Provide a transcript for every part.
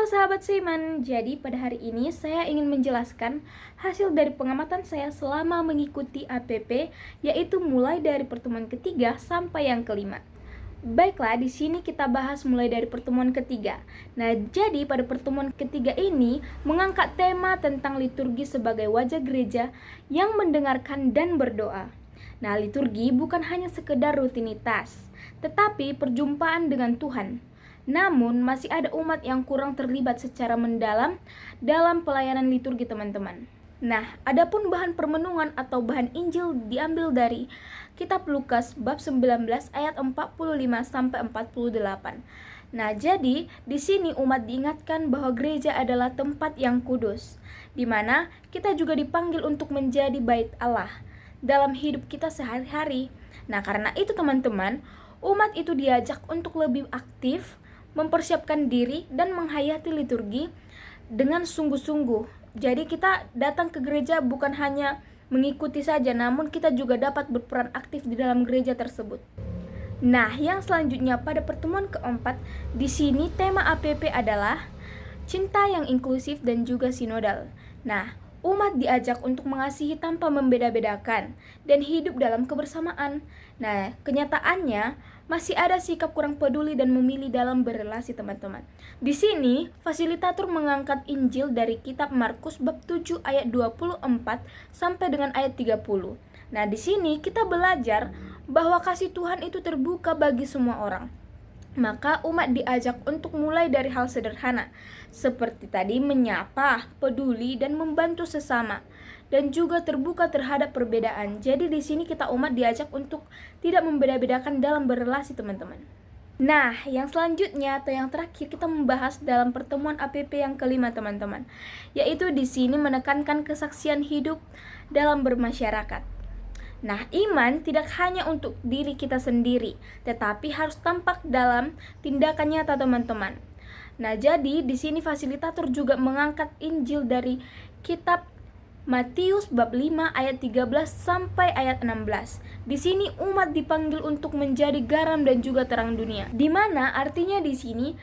sahabat seiman, jadi pada hari ini saya ingin menjelaskan hasil dari pengamatan saya selama mengikuti APP, yaitu mulai dari pertemuan ketiga sampai yang kelima. Baiklah, di sini kita bahas mulai dari pertemuan ketiga. Nah, jadi pada pertemuan ketiga ini mengangkat tema tentang liturgi sebagai wajah gereja yang mendengarkan dan berdoa. Nah, liturgi bukan hanya sekedar rutinitas, tetapi perjumpaan dengan Tuhan. Namun, masih ada umat yang kurang terlibat secara mendalam dalam pelayanan liturgi, teman-teman. Nah, adapun bahan permenungan atau bahan Injil diambil dari Kitab Lukas bab 19 ayat 45 sampai 48. Nah, jadi di sini umat diingatkan bahwa gereja adalah tempat yang kudus, di mana kita juga dipanggil untuk menjadi bait Allah dalam hidup kita sehari-hari. Nah, karena itu teman-teman, umat itu diajak untuk lebih aktif mempersiapkan diri dan menghayati liturgi dengan sungguh-sungguh. Jadi kita datang ke gereja bukan hanya mengikuti saja, namun kita juga dapat berperan aktif di dalam gereja tersebut. Nah, yang selanjutnya pada pertemuan keempat, di sini tema APP adalah cinta yang inklusif dan juga sinodal. Nah, umat diajak untuk mengasihi tanpa membeda-bedakan dan hidup dalam kebersamaan. Nah, kenyataannya masih ada sikap kurang peduli dan memilih dalam berelasi, teman-teman. Di sini, fasilitator mengangkat Injil dari kitab Markus bab 7 ayat 24 sampai dengan ayat 30. Nah, di sini kita belajar bahwa kasih Tuhan itu terbuka bagi semua orang. Maka umat diajak untuk mulai dari hal sederhana, seperti tadi menyapa, peduli, dan membantu sesama, dan juga terbuka terhadap perbedaan. Jadi di sini kita umat diajak untuk tidak membeda-bedakan dalam berelasi, teman-teman. Nah, yang selanjutnya atau yang terakhir kita membahas dalam pertemuan APP yang kelima, teman-teman, yaitu di sini menekankan kesaksian hidup dalam bermasyarakat. Nah, iman tidak hanya untuk diri kita sendiri, tetapi harus tampak dalam tindakan nyata, teman-teman. Nah, jadi di sini fasilitator juga mengangkat Injil dari kitab Matius bab 5 ayat 13 sampai ayat 16. Di sini umat dipanggil untuk menjadi garam dan juga terang dunia. Di mana artinya di sini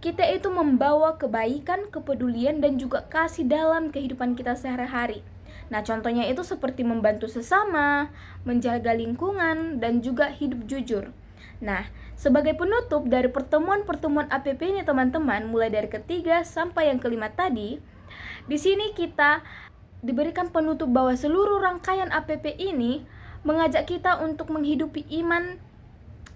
kita itu membawa kebaikan, kepedulian dan juga kasih dalam kehidupan kita sehari-hari. Nah, contohnya itu seperti membantu sesama, menjaga lingkungan, dan juga hidup jujur. Nah, sebagai penutup dari pertemuan-pertemuan APP ini, teman-teman, mulai dari ketiga sampai yang kelima tadi, di sini kita diberikan penutup bahwa seluruh rangkaian APP ini mengajak kita untuk menghidupi iman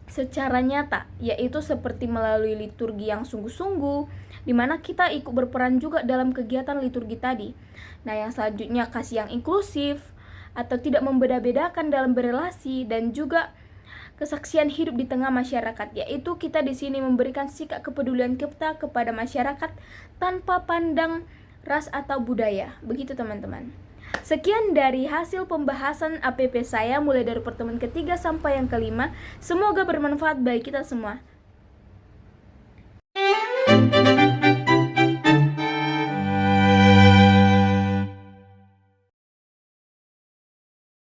secara nyata, yaitu seperti melalui liturgi yang sungguh-sungguh, di mana kita ikut berperan juga dalam kegiatan liturgi tadi. Nah, yang selanjutnya kasih yang inklusif atau tidak membeda-bedakan dalam berelasi, dan juga kesaksian hidup di tengah masyarakat, yaitu kita di sini memberikan sikap kepedulian kita kepada masyarakat tanpa pandang ras atau budaya. Begitu, teman-teman. Sekian dari hasil pembahasan APP saya mulai dari pertemuan ketiga sampai yang kelima. Semoga bermanfaat bagi kita semua.